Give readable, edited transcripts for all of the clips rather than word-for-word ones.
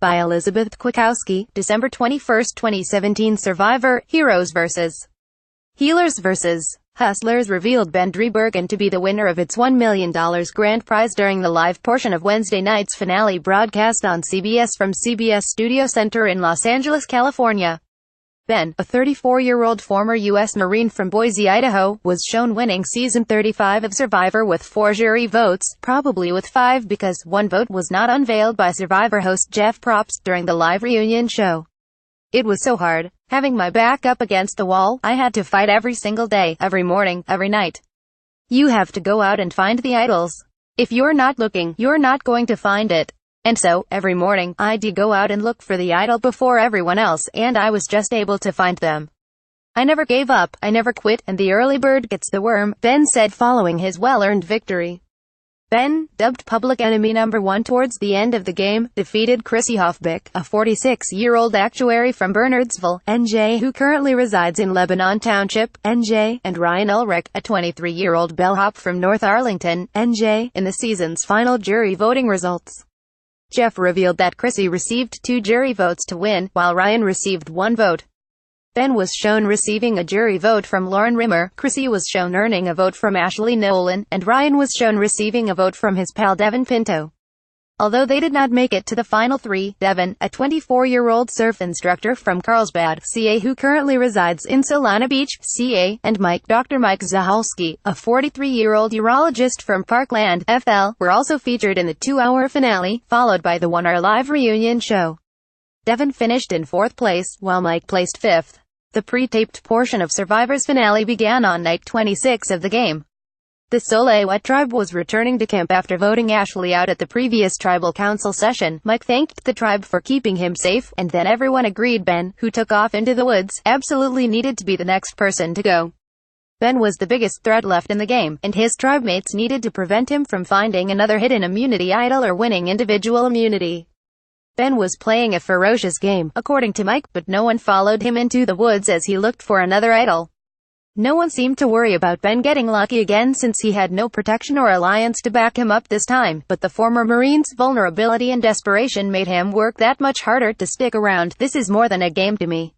by Elizabeth Kwiatkowski, December 21, 2017. Survivor, Heroes vs. Healers vs. Hustlers revealed Ben Driebergen to be the winner of its $1 million grand prize during the live portion of Wednesday night's finale broadcast on CBS from CBS Studio Center in Los Angeles, California. Ben, a 34-year-old former U.S. Marine from Boise, Idaho, was shown winning season 35 of Survivor with 4 jury votes, probably with 5 because one vote was not unveiled by Survivor host Jeff Probst during the live reunion show. "It was so hard, having my back up against the wall. I had to fight every single day, every morning, every night. You have to go out and find the idols. If you're not looking, you're not going to find it. And so, every morning, I did go out and look for the idol before everyone else, and I was just able to find them. I never gave up, I never quit, and the early bird gets the worm," Ben said following his well-earned victory. Ben, dubbed public enemy number 1 towards the end of the game, defeated Chrissy Hofbeck, a 46-year-old actuary from Bernardsville, NJ, who currently resides in Lebanon Township, NJ, and Ryan Ulrich, a 23-year-old bellhop from North Arlington, NJ, in the season's final jury voting results. Jeff revealed that Chrissy received 2 jury votes to win, while Ryan received 1 vote. Ben was shown receiving a jury vote from Lauren Rimmer, Chrissy was shown earning a vote from Ashley Nolan, and Ryan was shown receiving a vote from his pal Devin Pinto. Although they did not make it to the final 3, Devin, a 24-year-old surf instructor from Carlsbad, CA who currently resides in Solana Beach, CA, and Dr. Mike Zahalski, a 43-year-old urologist from Parkland, FL, were also featured in the 2-hour finale, followed by the 1-hour live reunion show. Devin finished in 4th place, while Mike placed 5th. The pre-taped portion of Survivor's finale began on night 26 of the game. The Solewet tribe was returning to camp after voting Ashley out at the previous tribal council session. Mike thanked the tribe for keeping him safe, and then everyone agreed Ben, who took off into the woods, absolutely needed to be the next person to go. Ben was the biggest threat left in the game, and his tribe mates needed to prevent him from finding another hidden immunity idol or winning individual immunity. Ben was playing a ferocious game, according to Mike, but no one followed him into the woods as he looked for another idol. No one seemed to worry about Ben getting lucky again since he had no protection or alliance to back him up this time, but the former Marine's vulnerability and desperation made him work that much harder to stick around. "This is more than a game to me.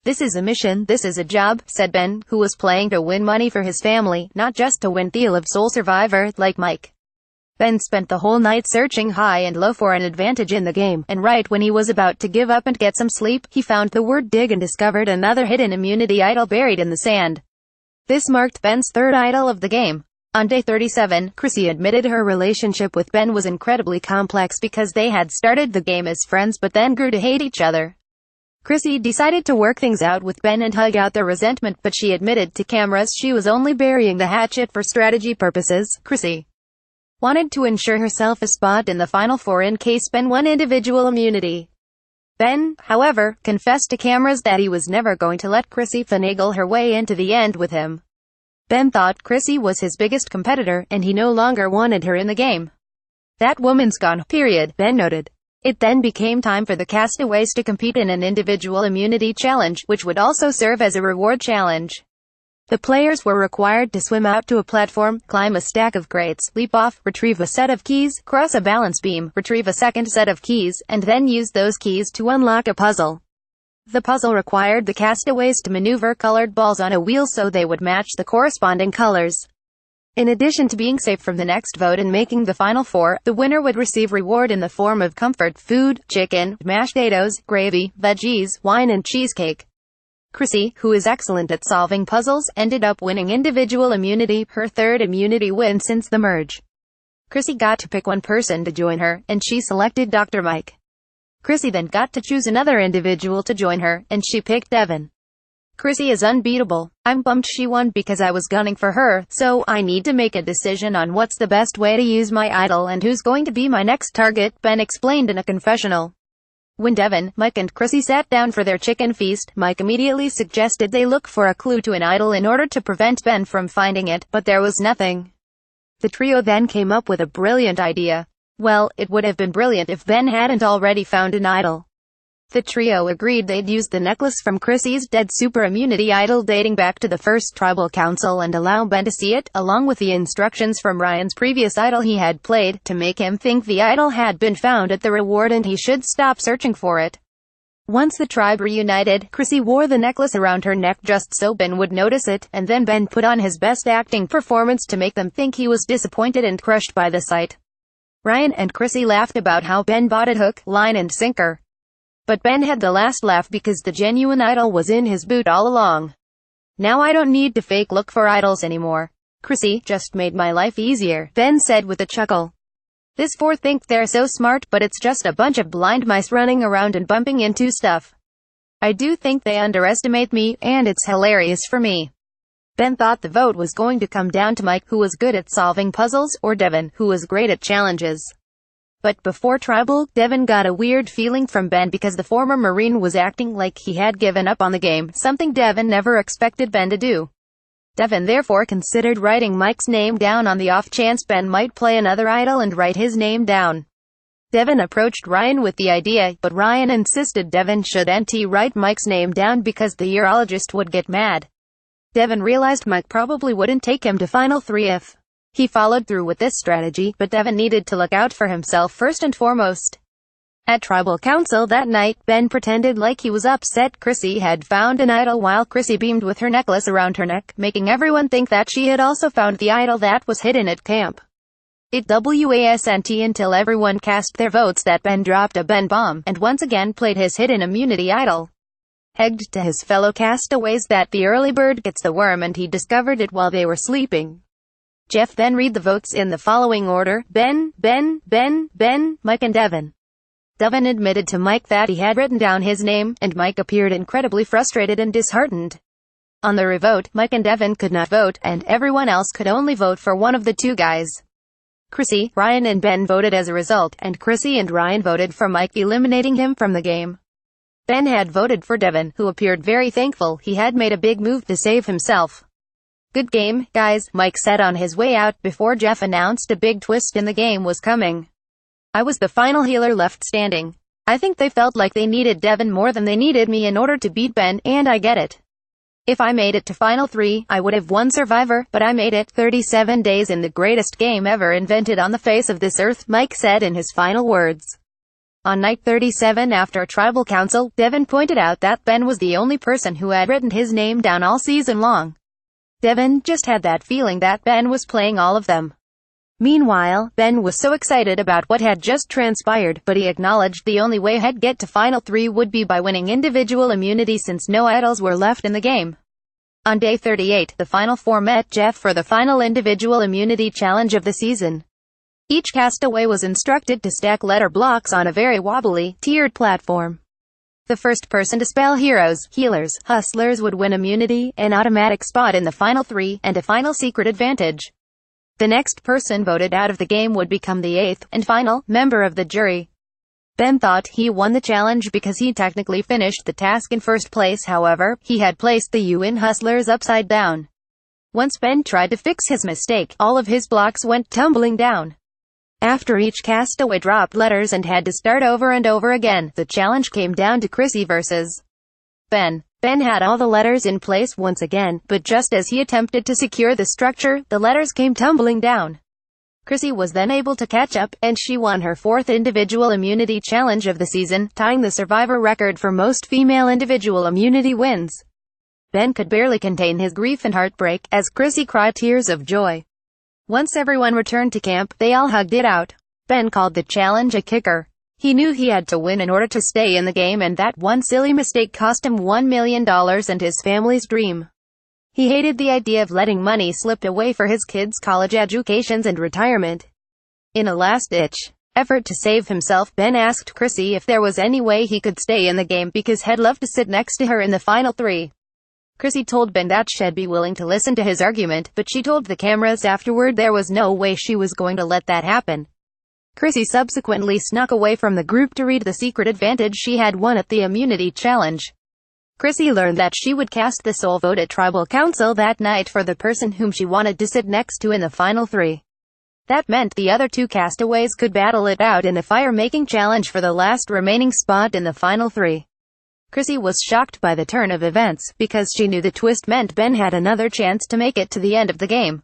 This is a mission, this is a job," said Ben, who was playing to win money for his family, not just to win Deal of Soul Survivor, like Mike. Ben spent the whole night searching high and low for an advantage in the game, and right when he was about to give up and get some sleep, he found the word dig and discovered another hidden immunity idol buried in the sand. This marked Ben's 3rd idol of the game. On day 37, Chrissy admitted her relationship with Ben was incredibly complex because they had started the game as friends but then grew to hate each other. Chrissy decided to work things out with Ben and hug out their resentment, but she admitted to cameras she was only burying the hatchet for strategy purposes. Chrissy wanted to ensure herself a spot in the Final Four in case Ben won individual immunity. Ben, however, confessed to cameras that he was never going to let Chrissy finagle her way into the end with him. Ben thought Chrissy was his biggest competitor, and he no longer wanted her in the game. "That woman's gone, period," Ben noted. It then became time for the castaways to compete in an individual immunity challenge, which would also serve as a reward challenge. The players were required to swim out to a platform, climb a stack of crates, leap off, retrieve a set of keys, cross a balance beam, retrieve a second set of keys, and then use those keys to unlock a puzzle. The puzzle required the castaways to maneuver colored balls on a wheel so they would match the corresponding colors. In addition to being safe from the next vote and making the Final Four, the winner would receive reward in the form of comfort food, chicken, mashed potatoes, gravy, veggies, wine and cheesecake. Chrissy, who is excellent at solving puzzles, ended up winning individual immunity, her 3rd immunity win since the merge. Chrissy got to pick one person to join her, and she selected Dr. Mike. Chrissy then got to choose another individual to join her, and she picked Devin. "Chrissy is unbeatable. I'm bummed she won because I was gunning for her, so I need to make a decision on what's the best way to use my idol and who's going to be my next target," Ben explained in a confessional. When Devin, Mike and Chrissy sat down for their chicken feast, Mike immediately suggested they look for a clue to an idol in order to prevent Ben from finding it, but there was nothing. The trio then came up with a brilliant idea. Well, it would have been brilliant if Ben hadn't already found an idol. The trio agreed they'd use the necklace from Chrissy's dead super immunity idol dating back to the first tribal council and allow Ben to see it, along with the instructions from Ryan's previous idol he had played, to make him think the idol had been found at the reward and he should stop searching for it. Once the tribe reunited, Chrissy wore the necklace around her neck just so Ben would notice it, and then Ben put on his best acting performance to make them think he was disappointed and crushed by the sight. Ryan and Chrissy laughed about how Ben bought it hook, line and sinker. But Ben had the last laugh because the genuine idol was in his boot all along. Now I don't need to fake look for idols anymore. Chrissy just made my life easier, Ben said with a chuckle. This four think they're so smart, but it's just a bunch of blind mice running around and bumping into stuff. I do think they underestimate me, and it's hilarious for me. Ben thought the vote was going to come down to Mike, who was good at solving puzzles, or Devin, who was great at challenges. But before Tribal, Devin got a weird feeling from Ben because the former Marine was acting like he had given up on the game, something Devin never expected Ben to do. Devin therefore considered writing Mike's name down on the off chance Ben might play another idol and write his name down. Devin approached Ryan with the idea, but Ryan insisted Devin should write Mike's name down because the urologist would get mad. Devin realized Mike probably wouldn't take him to Final 3 if he followed through with this strategy, but Devin needed to look out for himself first and foremost. At Tribal Council that night, Ben pretended like he was upset Chrissy had found an idol while Chrissy beamed with her necklace around her neck, making everyone think that she had also found the idol that was hidden at camp. It wasn't until everyone cast their votes that Ben dropped a Ben bomb, and once again played his hidden immunity idol. Egged to his fellow castaways that the early bird gets the worm, and he discovered it while they were sleeping. Jeff then read the votes in the following order: Ben, Mike and Devin. Devin admitted to Mike that he had written down his name, and Mike appeared incredibly frustrated and disheartened. On the revote, Mike and Devin could not vote, and everyone else could only vote for one of the two guys. Chrissy, Ryan and Ben voted as a result, and Chrissy and Ryan voted for Mike, eliminating him from the game. Ben had voted for Devin, who appeared very thankful he had made a big move to save himself. Good game, guys, Mike said on his way out, before Jeff announced a big twist in the game was coming. I was the final healer left standing. I think they felt like they needed Devin more than they needed me in order to beat Ben, and I get it. If I made it to Final 3, I would have won Survivor, but I made it 37 days in the greatest game ever invented on the face of this earth, Mike said in his final words. On night 37 after Tribal Council, Devin pointed out that Ben was the only person who had written his name down all season long. Devin just had that feeling that Ben was playing all of them. Meanwhile, Ben was so excited about what had just transpired, but he acknowledged the only way he'd get to Final 3 would be by winning individual immunity since no idols were left in the game. On day 38, the Final Four met Jeff for the final individual immunity challenge of the season. Each castaway was instructed to stack letter blocks on a very wobbly, tiered platform. The first person to spell heroes, healers, hustlers would win immunity, an automatic spot in the Final 3, and a final secret advantage. The next person voted out of the game would become the eighth, and final, member of the jury. Ben thought he won the challenge because he technically finished the task in first place. However, he had placed the U in hustlers upside down. Once Ben tried to fix his mistake, all of his blocks went tumbling down. After each castaway dropped letters and had to start over and over again, the challenge came down to Chrissy versus Ben. Ben had all the letters in place once again, but just as he attempted to secure the structure, the letters came tumbling down. Chrissy was then able to catch up, and she won her fourth individual immunity challenge of the season, tying the Survivor record for most female individual immunity wins. Ben could barely contain his grief and heartbreak, as Chrissy cried tears of joy. Once everyone returned to camp, they all hugged it out. Ben called the challenge a kicker. He knew he had to win in order to stay in the game, and that one silly mistake cost him $1 million and his family's dream. He hated the idea of letting money slip away for his kids' college educations and retirement. In a last-ditch effort to save himself, Ben asked Chrissy if there was any way he could stay in the game because he'd love to sit next to her in the Final 3. Chrissy told Ben that she'd be willing to listen to his argument, but she told the cameras afterward there was no way she was going to let that happen. Chrissy subsequently snuck away from the group to read the secret advantage she had won at the immunity challenge. Chrissy learned that she would cast the soul vote at Tribal Council that night for the person whom she wanted to sit next to in the Final 3. That meant the other two castaways could battle it out in the fire-making challenge for the last remaining spot in the final three. Chrissy was shocked by the turn of events, because she knew the twist meant Ben had another chance to make it to the end of the game.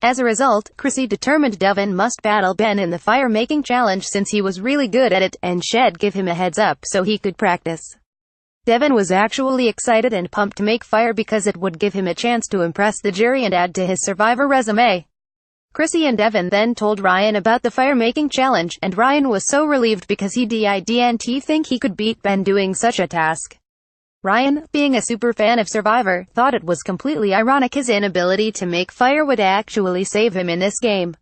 As a result, Chrissy determined Devin must battle Ben in the fire-making challenge since he was really good at it, and she'd give him a heads up so he could practice. Devin was actually excited and pumped to make fire because it would give him a chance to impress the jury and add to his Survivor resume. Chrissy and Devin then told Ryan about the fire-making challenge, and Ryan was so relieved because he didn't think he could beat Ben doing such a task. Ryan, being a super fan of Survivor, thought it was completely ironic his inability to make fire would actually save him in this game.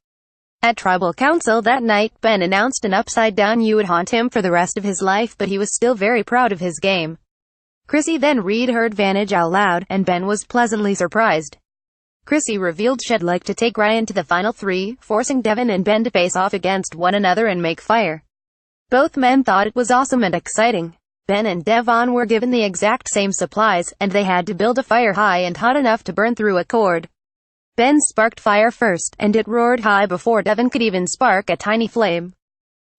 At Tribal Council that night, Ben announced an upside-down U would haunt him for the rest of his life, but he was still very proud of his game. Chrissy then read her advantage out loud, and Ben was pleasantly surprised. Chrissy revealed she'd like to take Ryan to the final three, forcing Devin and Ben to face off against one another and make fire. Both men thought it was awesome and exciting. Ben and Devon were given the exact same supplies, and they had to build a fire high and hot enough to burn through a cord. Ben sparked fire first, and it roared high before Devin could even spark a tiny flame.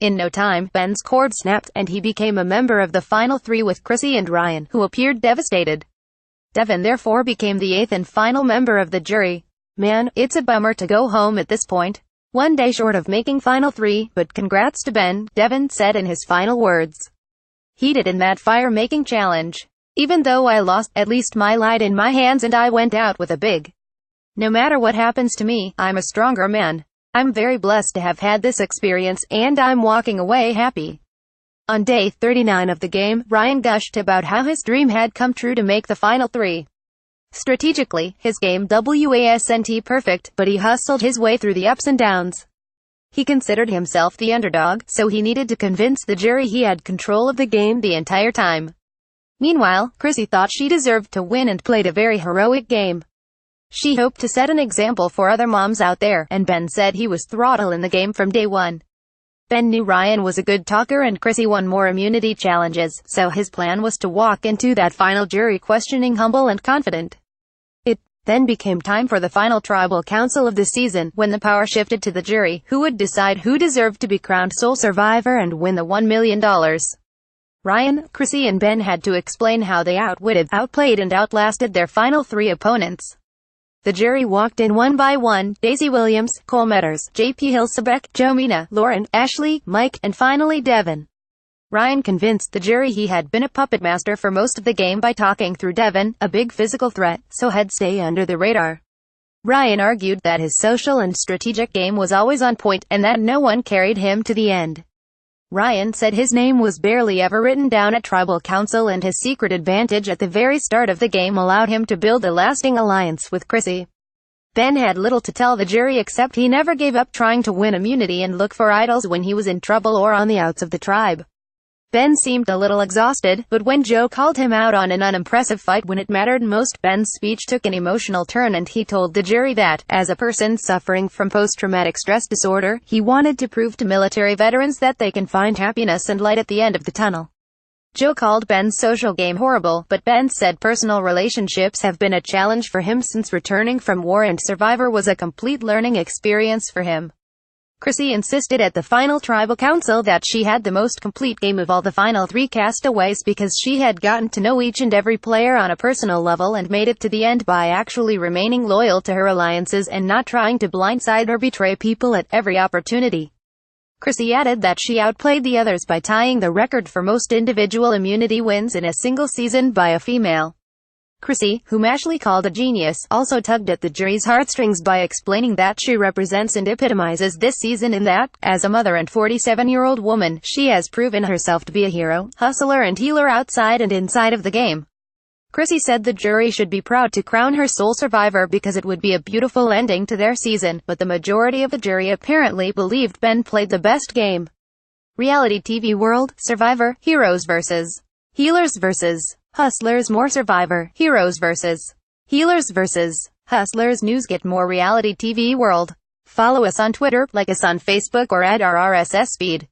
In no time, Ben's cord snapped, and he became a member of the final three with Chrissy and Ryan, who appeared devastated. Devin therefore became the eighth and final member of the jury. Man, it's a bummer to go home at this point. One day short of making final three, but congrats to Ben, Devin said in his final words. He did in that fire-making challenge. Even though I lost, at least my light in my hands and I went out with a big. No matter what happens to me, I'm a stronger man. I'm very blessed to have had this experience, and I'm walking away happy. On day 39 of the game, Ryan gushed about how his dream had come true to make the final three. Strategically, his game wasn't perfect, but he hustled his way through the ups and downs. He considered himself the underdog, so he needed to convince the jury he had control of the game the entire time. Meanwhile, Chrissy thought she deserved to win and played a very heroic game. She hoped to set an example for other moms out there, and Ben said he was throttle in the game from day one. Ben knew Ryan was a good talker and Chrissy won more immunity challenges, so his plan was to walk into that final jury questioning humble and confident. It then became time for the final tribal council of the season, when the power shifted to the jury, who would decide who deserved to be crowned sole survivor and win the $1 million. Ryan, Chrissy and Ben had to explain how they outwitted, outplayed and outlasted their final three opponents. The jury walked in one by one: Daisy Williams, Cole Metters, J.P. Hilsebeck, Jomina, Lauren, Ashley, Mike, and finally Devin. Ryan convinced the jury he had been a puppet master for most of the game by talking through Devin, a big physical threat, so he'd stay under the radar. Ryan argued that his social and strategic game was always on point, and that no one carried him to the end. Ryan said his name was barely ever written down at Tribal Council, and his secret advantage at the very start of the game allowed him to build a lasting alliance with Chrissy. Ben had little to tell the jury except he never gave up trying to win immunity and look for idols when he was in trouble or on the outs of the tribe. Ben seemed a little exhausted, but when Joe called him out on an unimpressive fight when it mattered most, Ben's speech took an emotional turn and he told the jury that, as a person suffering from post-traumatic stress disorder, he wanted to prove to military veterans that they can find happiness and light at the end of the tunnel. Joe called Ben's social game horrible, but Ben said personal relationships have been a challenge for him since returning from war, and Survivor was a complete learning experience for him. Chrissy insisted at the final tribal council that she had the most complete game of all the final three castaways because she had gotten to know each and every player on a personal level and made it to the end by actually remaining loyal to her alliances and not trying to blindside or betray people at every opportunity. Chrissy added that she outplayed the others by tying the record for most individual immunity wins in a single season by a female. Chrissy, whom Ashley called a genius, also tugged at the jury's heartstrings by explaining that she represents and epitomizes this season in that, as a mother and 47-year-old woman, she has proven herself to be a hero, hustler and healer outside and inside of the game. Chrissy said the jury should be proud to crown her sole survivor because it would be a beautiful ending to their season, but the majority of the jury apparently believed Ben played the best game. Reality TV world, Survivor, Heroes vs. Healers vs. Hustlers. More Survivor, Heroes vs. Healers vs. Hustlers news. Get more reality TV world. Follow us on Twitter, like us on Facebook, or add our RSS feed.